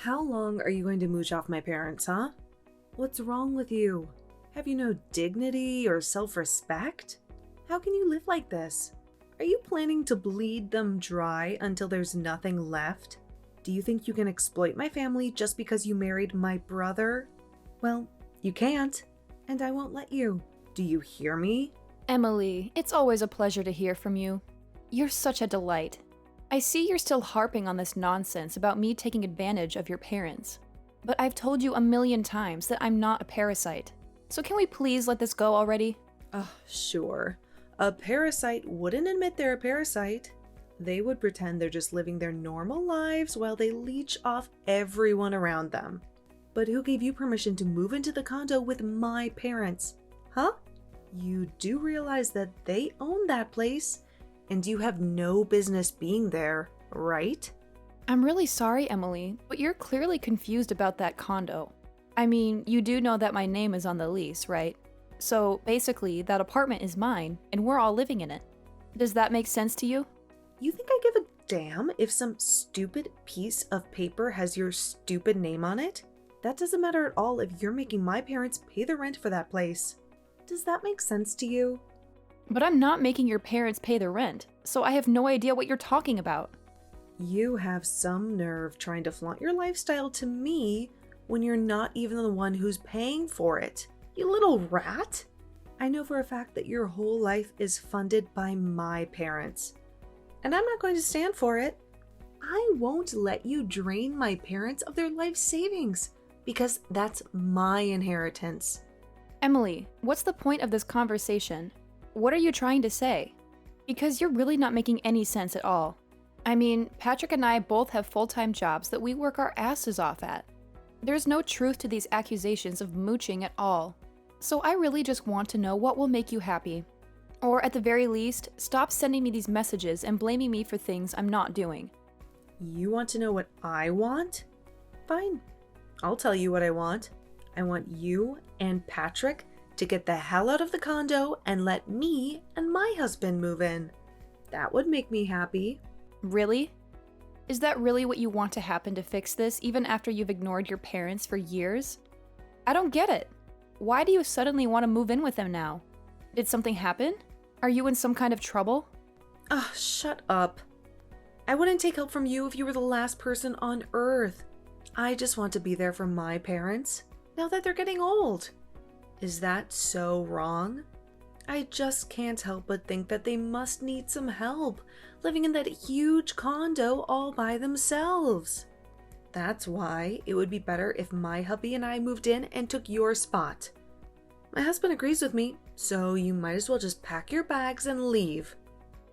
How long are you going to mooch off my parents, huh? What's wrong with you? Have you no dignity or self-respect? How can you live like this? Are you planning to bleed them dry until there's nothing left? Do you think you can exploit my family just because you married my brother? Well, you can't, and I won't let you. Do you hear me? Emily, it's always a pleasure to hear from you. You're such a delight. I see you're still harping on this nonsense about me taking advantage of your parents. But I've told you a million times that I'm not a parasite. So can we please let this go already? Sure. A parasite wouldn't admit they're a parasite. They would pretend they're just living their normal lives while they leech off everyone around them. But who gave you permission to move into the condo with my parents? Huh? You do realize that they own that place, and you have no business being there, right? I'm really sorry, Emily, but you're clearly confused about that condo. I mean, you do know that my name is on the lease, right? So basically, that apartment is mine, and we're all living in it. Does that make sense to you? You think I give a damn if some stupid piece of paper has your stupid name on it? That doesn't matter at all if you're making my parents pay the rent for that place. Does that make sense to you? But I'm not making your parents pay the rent, so I have no idea what you're talking about. You have some nerve trying to flaunt your lifestyle to me when you're not even the one who's paying for it. You little rat! I know for a fact that your whole life is funded by my parents. And I'm not going to stand for it. I won't let you drain my parents of their life savings because that's my inheritance. Emily, what's the point of this conversation? What are you trying to say? Because you're really not making any sense at all. I mean, Patrick and I both have full-time jobs that we work our asses off at. There's no truth to these accusations of mooching at all. So I really just want to know what will make you happy. Or at the very least, stop sending me these messages and blaming me for things I'm not doing. You want to know what I want? Fine. I'll tell you what I want. I want you and Patrick to get the hell out of the condo and let me and my husband move in. That would make me happy. Really? Is that really what you want to happen to fix this, even after you've ignored your parents for years? I don't get it. Why do you suddenly want to move in with them now? Did something happen? Are you in some kind of trouble? Shut up. I wouldn't take help from you if you were the last person on earth. I just want to be there for my parents, now that they're getting old. Is that so wrong? I just can't help but think that they must need some help living in that huge condo all by themselves. That's why it would be better if my hubby and I moved in and took your spot. My husband agrees with me, so you might as well just pack your bags and leave.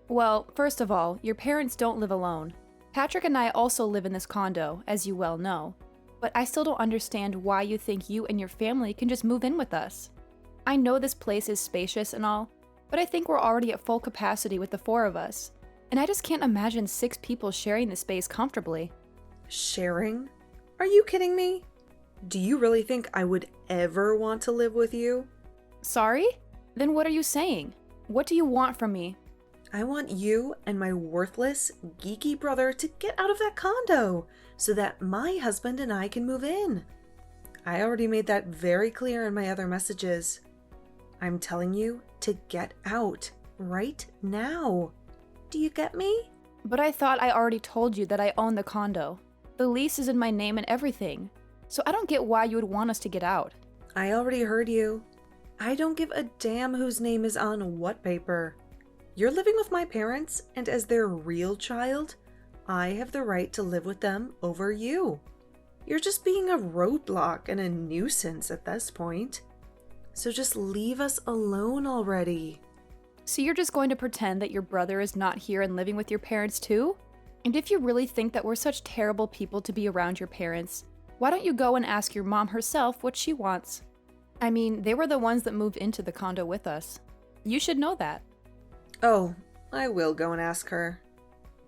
Well, first of all, your parents don't live alone. Patrick and I also live in this condo, as you well know. But I still don't understand why you think you and your family can just move in with us. I know this place is spacious and all, but I think we're already at full capacity with the 4 of us. And I just can't imagine 6 people sharing the space comfortably. Sharing? Are you kidding me? Do you really think I would ever want to live with you? Sorry? Then what are you saying? What do you want from me? I want you and my worthless, geeky brother to get out of that condo so that my husband and I can move in. I already made that very clear in my other messages. I'm telling you to get out right now. Do you get me? But I thought I already told you that I own the condo. The lease is in my name and everything. So I don't get why you would want us to get out. I already heard you. I don't give a damn whose name is on what paper. You're living with my parents, and as their real child, I have the right to live with them over you. You're just being a roadblock and a nuisance at this point. So just leave us alone already. So you're just going to pretend that your brother is not here and living with your parents too? And if you really think that we're such terrible people to be around your parents, why don't you go and ask your mom herself what she wants? I mean, they were the ones that moved into the condo with us. You should know that. Oh, I will go and ask her.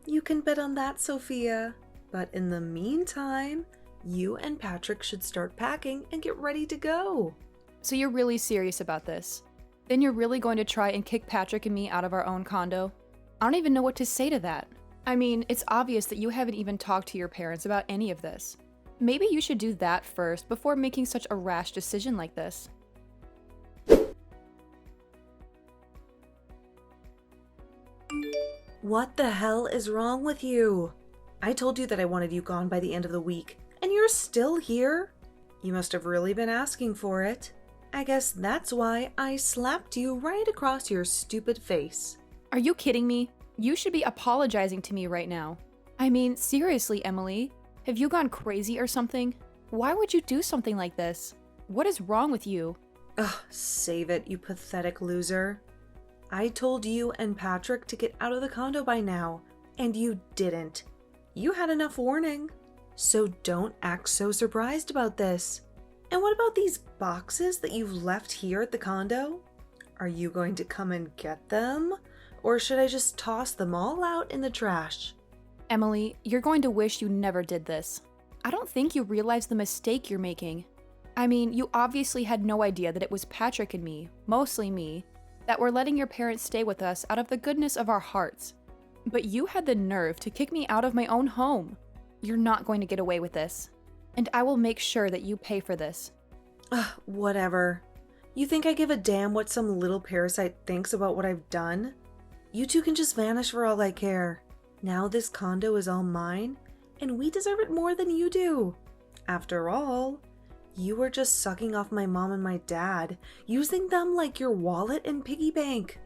You can bet on that, Sophia. But in the meantime, you and Patrick should start packing and get ready to go. So you're really serious about this? Then you're really going to try and kick Patrick and me out of our own condo? I don't even know what to say to that. I mean, it's obvious that you haven't even talked to your parents about any of this. Maybe you should do that first before making such a rash decision like this. What the hell is wrong with you? I told you that I wanted you gone by the end of the week, and you're still here? You must have really been asking for it. I guess that's why I slapped you right across your stupid face. Are you kidding me? You should be apologizing to me right now. I mean, seriously, Emily, have you gone crazy or something? Why would you do something like this? What is wrong with you? Ugh, save it, you pathetic loser. I told you and Patrick to get out of the condo by now, and you didn't. You had enough warning. So don't act so surprised about this. And what about these boxes that you've left here at the condo? Are you going to come and get them? Or should I just toss them all out in the trash? Emily, you're going to wish you never did this. I don't think you realize the mistake you're making. I mean, you obviously had no idea that it was Patrick and me, mostly me, that were letting your parents stay with us out of the goodness of our hearts. But you had the nerve to kick me out of my own home. You're not going to get away with this. And I will make sure that you pay for this. Whatever. You think I give a damn what some little parasite thinks about what I've done? You two can just vanish for all I care. Now this condo is all mine, and we deserve it more than you do. After all, you were just sucking off my mom and my dad, using them like your wallet and piggy bank.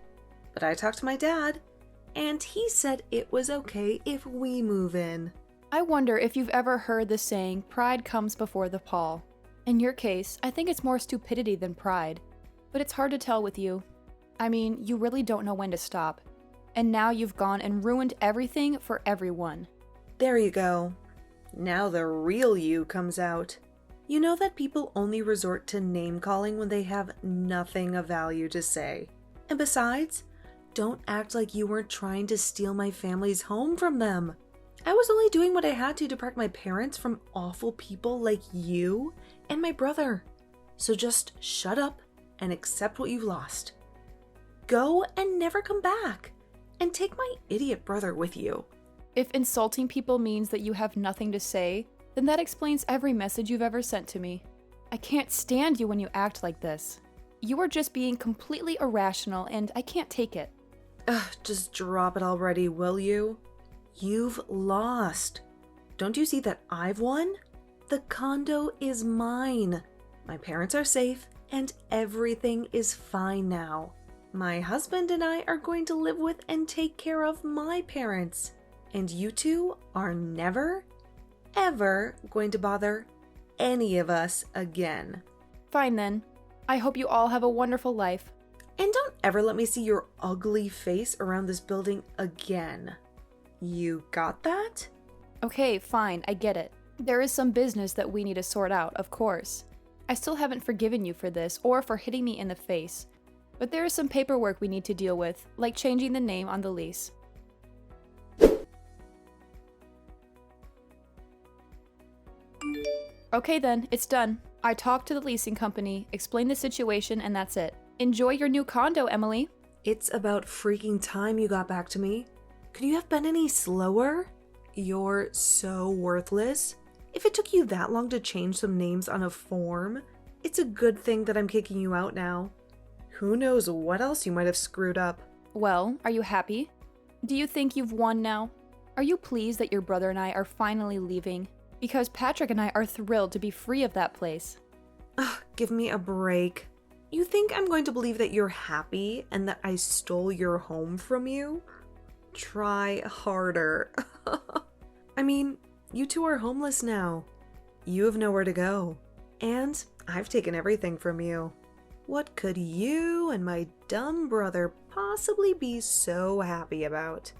But I talked to my dad, and he said it was okay if we move in. I wonder if you've ever heard the saying, pride comes before the fall. In your case, I think it's more stupidity than pride, but it's hard to tell with you. I mean, you really don't know when to stop. And now you've gone and ruined everything for everyone. There you go. Now the real you comes out. You know that people only resort to name-calling when they have nothing of value to say. And besides, don't act like you weren't trying to steal my family's home from them. I was only doing what I had to protect my parents from awful people like you and my brother. So just shut up and accept what you've lost. Go and never come back. And take my idiot brother with you. If insulting people means that you have nothing to say, then that explains every message you've ever sent to me. I can't stand you when you act like this. You are just being completely irrational and I can't take it. Just drop it already, will you? You've lost. Don't you see that I've won? The condo is mine. My parents are safe and everything is fine now. My husband and I are going to live with and take care of my parents. And you two are never, ever going to bother any of us again. Fine then. I hope you all have a wonderful life. And don't ever let me see your ugly face around this building again. You got that? Okay, fine, I get it. There is some business that we need to sort out, of course. I still haven't forgiven you for this or for hitting me in the face. But there is some paperwork we need to deal with, like changing the name on the lease. Okay then, it's done. I talked to the leasing company, explained the situation, and that's it. Enjoy your new condo, Emily. It's about freaking time you got back to me. Could you have been any slower? You're so worthless. If it took you that long to change some names on a form, it's a good thing that I'm kicking you out now. Who knows what else you might have screwed up. Well, are you happy? Do you think you've won now? Are you pleased that your brother and I are finally leaving? Because Patrick and I are thrilled to be free of that place. Give me a break. You think I'm going to believe that you're happy and that I stole your home from you? Try harder. I mean, you two are homeless now. You have nowhere to go. And I've taken everything from you. What could you and my dumb brother possibly be so happy about?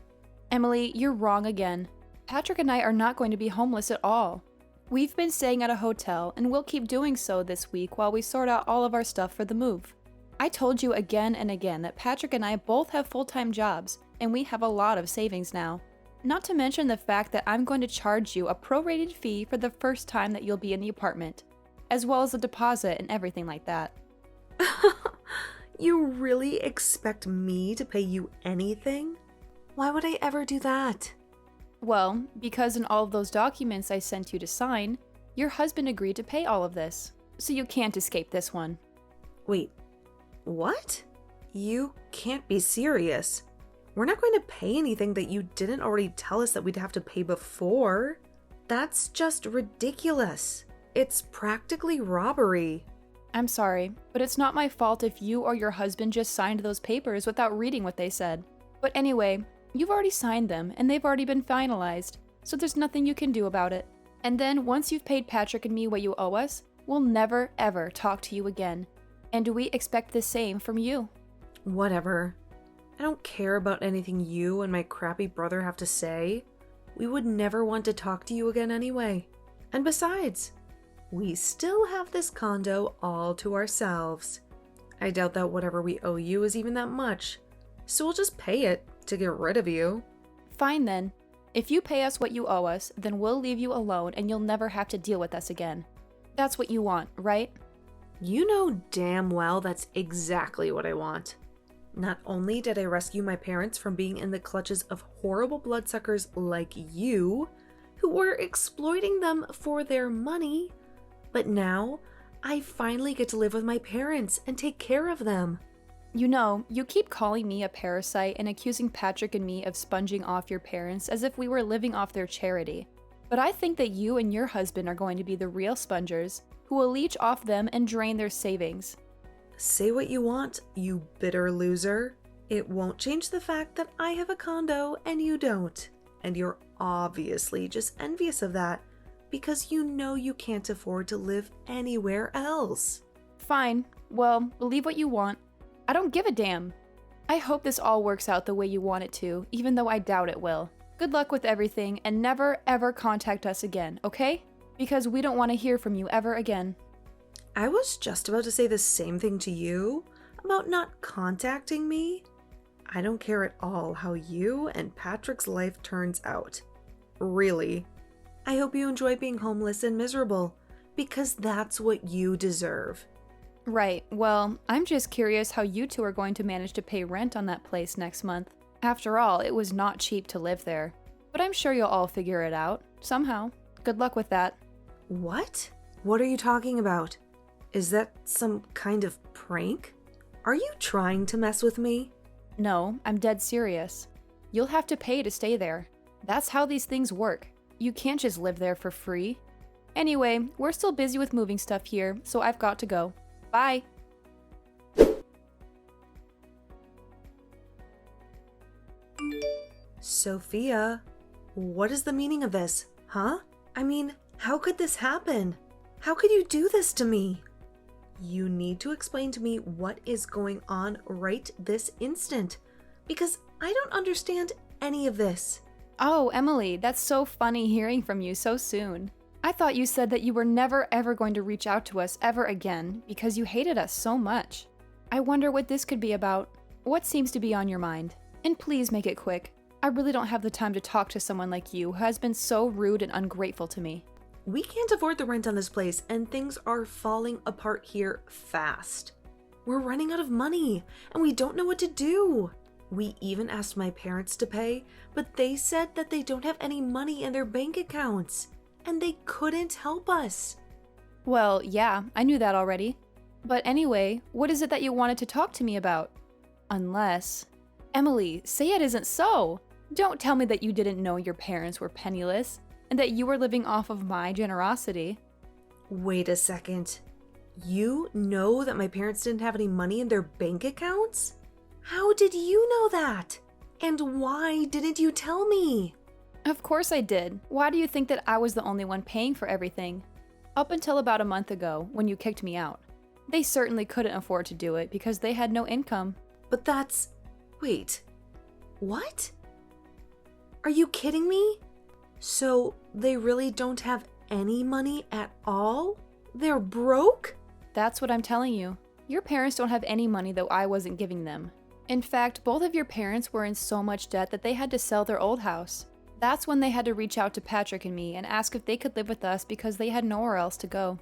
Emily, you're wrong again. Patrick and I are not going to be homeless at all. We've been staying at a hotel and we'll keep doing so this week while we sort out all of our stuff for the move. I told you again and again that Patrick and I both have full-time jobs and we have a lot of savings now. Not to mention the fact that I'm going to charge you a prorated fee for the first time that you'll be in the apartment, as well as a deposit and everything like that. You really expect me to pay you anything? Why would I ever do that? Well, because in all of those documents I sent you to sign, Your husband agreed to pay all of this, so you can't escape this one. Wait, what? You can't be serious. We're not going to pay anything that you didn't already tell us that we'd have to pay before. That's just ridiculous. It's practically robbery. I'm sorry, but it's not my fault if you or your husband just signed those papers without reading what they said. But anyway, you've already signed them and they've already been finalized, so there's nothing you can do about it. And then once you've paid Patrick and me what you owe us, we'll never ever talk to you again. And we expect the same from you. Whatever. I don't care about anything you and my crappy brother have to say. We would never want to talk to you again anyway. And besides, we still have this condo all to ourselves. I doubt that whatever we owe you is even that much, so we'll just pay it to get rid of you. Fine then. If you pay us what you owe us, then we'll leave you alone and you'll never have to deal with us again. That's what you want, right? You know damn well that's exactly what I want. Not only did I rescue my parents from being in the clutches of horrible bloodsuckers like you, who were exploiting them for their money, but now I finally get to live with my parents and take care of them. You know, you keep calling me a parasite and accusing Patrick and me of sponging off your parents as if we were living off their charity. But I think that you and your husband are going to be the real spongers who will leech off them and drain their savings. Say what you want, you bitter loser. It won't change the fact that I have a condo and you don't. And you're obviously just envious of that because you know you can't afford to live anywhere else. Fine. Well, believe what you want. I don't give a damn. I hope this all works out the way you want it to, even though I doubt it will. Good luck with everything and never ever contact us again, okay? Because we don't want to hear from you ever again. I was just about to say the same thing to you about not contacting me. I don't care at all how you and Patrick's life turns out. Really. I hope you enjoy being homeless and miserable, because that's what you deserve. Right, well, I'm just curious how you two are going to manage to pay rent on that place next month. After all, it was not cheap to live there. But I'm sure you'll all figure it out, somehow. Good luck with that. What? What are you talking about? Is that some kind of prank? Are you trying to mess with me? No, I'm dead serious. You'll have to pay to stay there. That's how these things work. You can't just live there for free. Anyway, we're still busy with moving stuff here, so I've got to go. Bye! Sophia, what is the meaning of this, huh? I mean, how could this happen? How could you do this to me? You need to explain to me what is going on right this instant, because I don't understand any of this. Oh, Emily, that's so funny hearing from you so soon. I thought you said that you were never ever going to reach out to us ever again because you hated us so much. I wonder what this could be about. What seems to be on your mind? And please make it quick. I really don't have the time to talk to someone like you who has been so rude and ungrateful to me. We can't afford the rent on this place, and things are falling apart here fast. We're running out of money, and we don't know what to do. We even asked my parents to pay, but they said that they don't have any money in their bank accounts, and they couldn't help us. Well, yeah, I knew that already. But anyway, what is it that you wanted to talk to me about? Unless... Emily, say it isn't so! Don't tell me that you didn't know your parents were penniless, and that you were living off of my generosity. Wait a second. You know that my parents didn't have any money in their bank accounts? How did you know that? And why didn't you tell me? Of course I did. Why do you think that I was the only one paying for everything? Up until about a month ago, when you kicked me out. They certainly couldn't afford to do it because they had no income. But that's... Wait. What? Are you kidding me? So they really don't have any money at all? They're broke? That's what I'm telling you. Your parents don't have any money, though I wasn't giving them. In fact, both of your parents were in so much debt that they had to sell their old house. That's when they had to reach out to Patrick and me and ask if they could live with us because they had nowhere else to go.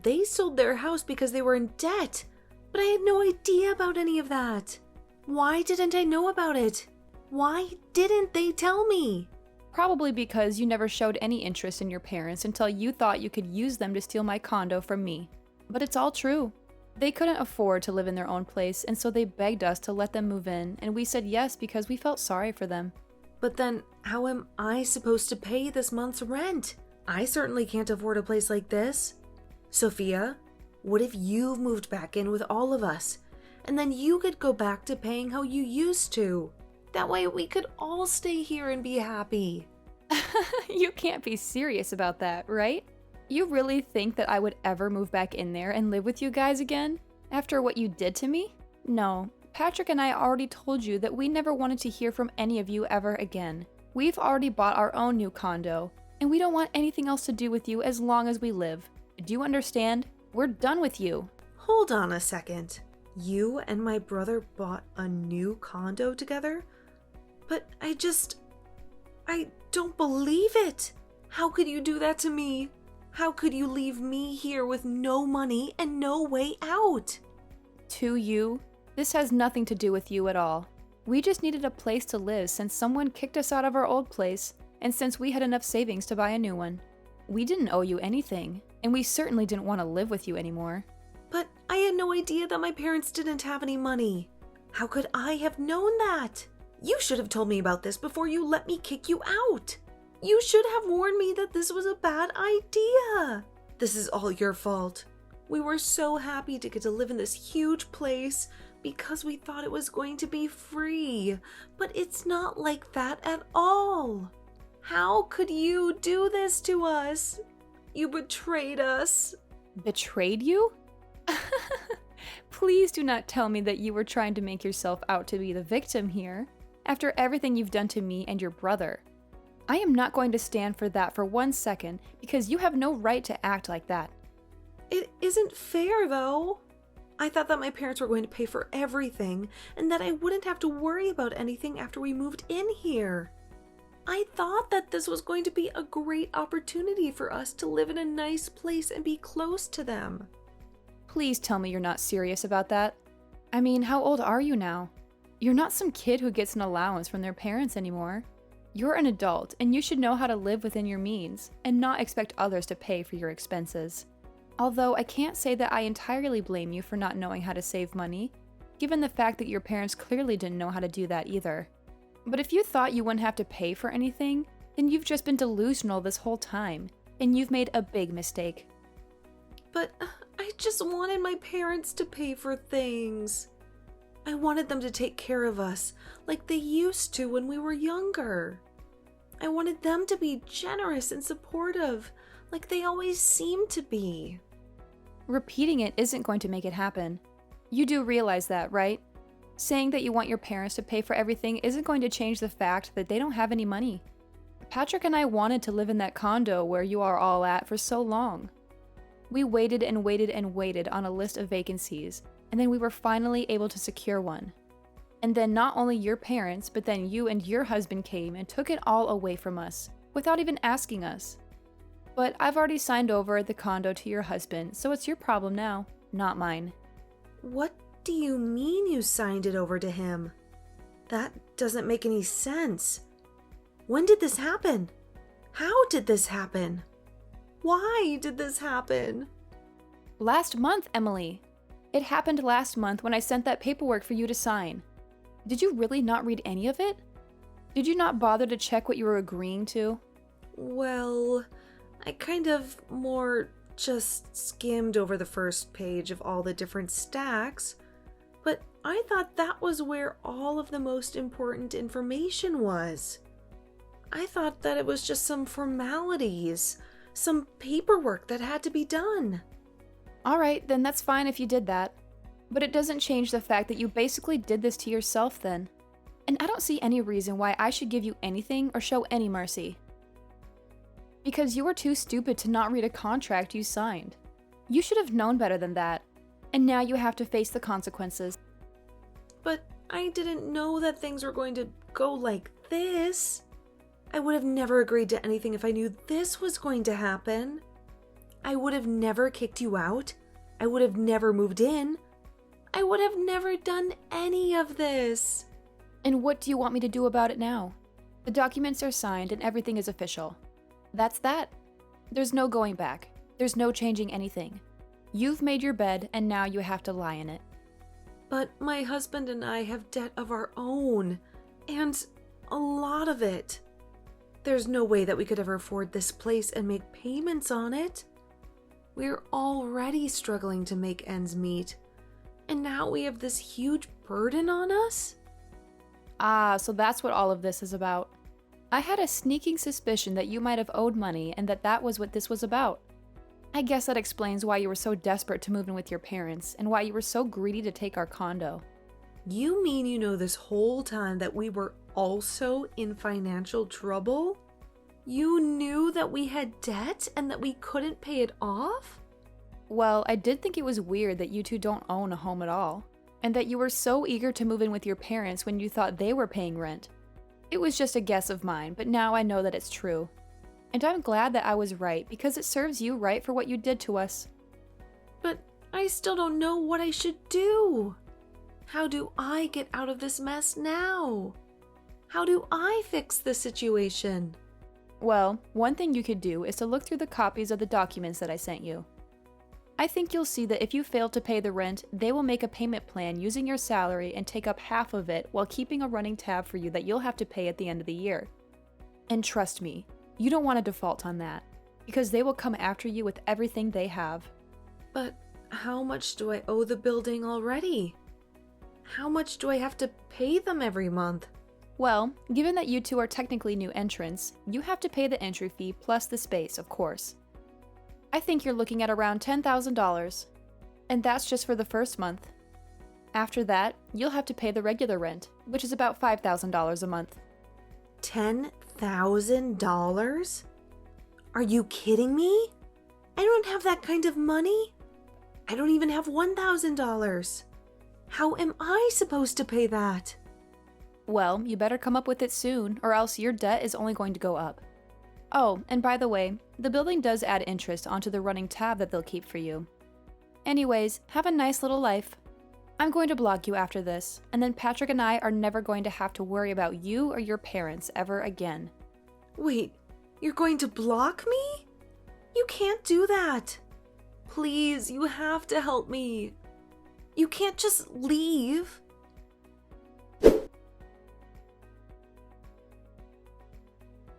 They sold their house because they were in debt, but I had no idea about any of that. Why didn't I know about it? Why didn't they tell me? Probably because you never showed any interest in your parents until you thought you could use them to steal my condo from me. But it's all true. They couldn't afford to live in their own place, and so they begged us to let them move in, and we said yes because we felt sorry for them. But then, how am I supposed to pay this month's rent? I certainly can't afford a place like this. Sophia, what if you moved back in with all of us, and then you could go back to paying how you used to? That way we could all stay here and be happy. You can't be serious about that, right? You really think that I would ever move back in there and live with you guys again? After what you did to me? No. Patrick and I already told you that we never wanted to hear from any of you ever again. We've already bought our own new condo, and we don't want anything else to do with you as long as we live. Do you understand? We're done with you. Hold on a second. You and my brother bought a new condo together? But I don't believe it. How could you do that to me? How could you leave me here with no money and no way out? To you, this has nothing to do with you at all. We just needed a place to live since someone kicked us out of our old place, and since we had enough savings to buy a new one. We didn't owe you anything, and we certainly didn't want to live with you anymore. But I had no idea that my parents didn't have any money. How could I have known that? You should have told me about this before you let me kick you out. You should have warned me that this was a bad idea. This is all your fault. We were so happy to get to live in this huge place because we thought it was going to be free. But it's not like that at all. How could you do this to us? You betrayed us. Betrayed you? Please do not tell me that you were trying to make yourself out to be the victim here, after everything you've done to me and your brother. I am not going to stand for that for 1 second, because you have no right to act like that. It isn't fair, though. I thought that my parents were going to pay for everything, and that I wouldn't have to worry about anything after we moved in here. I thought that this was going to be a great opportunity for us to live in a nice place and be close to them. Please tell me you're not serious about that. I mean, how old are you now? You're not some kid who gets an allowance from their parents anymore. You're an adult, and you should know how to live within your means, and not expect others to pay for your expenses. Although I can't say that I entirely blame you for not knowing how to save money, given the fact that your parents clearly didn't know how to do that either. But if you thought you wouldn't have to pay for anything, then you've just been delusional this whole time, and you've made a big mistake. But I just wanted my parents to pay for things. I wanted them to take care of us like they used to when we were younger. I wanted them to be generous and supportive like they always seemed to be. Repeating it isn't going to make it happen. You do realize that, right? Saying that you want your parents to pay for everything isn't going to change the fact that they don't have any money. Patrick and I wanted to live in that condo where you are all at for so long. We waited and waited and waited on a list of vacancies, and then we were finally able to secure one. And then not only your parents, but then you and your husband came and took it all away from us, without even asking us. But I've already signed over the condo to your husband, so it's your problem now, not mine. What do you mean you signed it over to him? That doesn't make any sense. When did this happen? How did this happen? Why did this happen? Last month, Emily. It happened last month when I sent that paperwork for you to sign. Did you really not read any of it? Did you not bother to check what you were agreeing to? Well, I kind of more just skimmed over the first page of all the different stacks, but I thought that was where all of the most important information was. I thought that it was just some formalities, some paperwork that had to be done. Alright, then that's fine if you did that. But it doesn't change the fact that you basically did this to yourself then. And I don't see any reason why I should give you anything or show any mercy. Because you were too stupid to not read a contract you signed. You should have known better than that. And now you have to face the consequences. But I didn't know that things were going to go like this. I would have never agreed to anything if I knew this was going to happen. I would have never kicked you out. I would have never moved in. I would have never done any of this. And what do you want me to do about it now? The documents are signed and everything is official. That's that. There's no going back. There's no changing anything. You've made your bed and now you have to lie in it. But my husband and I have debt of our own, and a lot of it. There's no way that we could ever afford this place and make payments on it. We're already struggling to make ends meet, and now we have this huge burden on us? Ah, so that's what all of this is about. I had a sneaking suspicion that you might have owed money and that was what this was about. I guess that explains why you were so desperate to move in with your parents and why you were so greedy to take our condo. You mean you know this whole time that we were also in financial trouble? You knew that we had debt and that we couldn't pay it off? Well, I did think it was weird that you two don't own a home at all, and that you were so eager to move in with your parents when you thought they were paying rent. It was just a guess of mine, but now I know that it's true. And I'm glad that I was right, because it serves you right for what you did to us. But I still don't know what I should do. How do I get out of this mess now? How do I fix the situation? Well, one thing you could do is to look through the copies of the documents that I sent you. I think you'll see that if you fail to pay the rent, they will make a payment plan using your salary and take up half of it while keeping a running tab for you that you'll have to pay at the end of the year. And trust me, you don't want to default on that, because they will come after you with everything they have. But how much do I owe the building already? How much do I have to pay them every month? Well, given that you two are technically new entrants, you have to pay the entry fee plus the space, of course. I think you're looking at around $10,000, and that's just for the first month. After that, you'll have to pay the regular rent, which is about $5,000 a month. $10,000? Are you kidding me? I don't have that kind of money. I don't even have $1,000. How am I supposed to pay that? Well, you better come up with it soon, or else your debt is only going to go up. Oh, and by the way, the building does add interest onto the running tab that they'll keep for you. Anyways, have a nice little life. I'm going to block you after this, and then Patrick and I are never going to have to worry about you or your parents ever again. Wait, you're going to block me? You can't do that. Please, you have to help me. You can't just leave.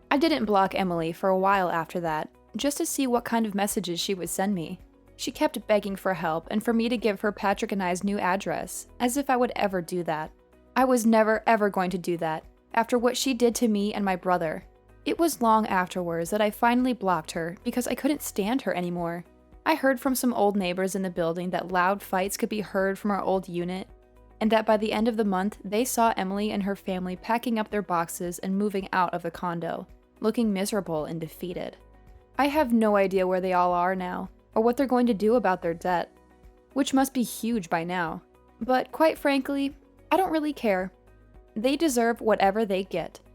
I didn't block Emily for a while after that, just to see what kind of messages she would send me. She kept begging for help and for me to give her Patrick and I's new address, as if I would ever do that. I was never ever going to do that, after what she did to me and my brother. It was long afterwards that I finally blocked her because I couldn't stand her anymore. I heard from some old neighbors in the building that loud fights could be heard from our old unit, and that by the end of the month, they saw Emily and her family packing up their boxes and moving out of the condo, looking miserable and defeated. I have no idea where they all are now, or what they're going to do about their debt, which must be huge by now. But quite frankly, I don't really care. They deserve whatever they get.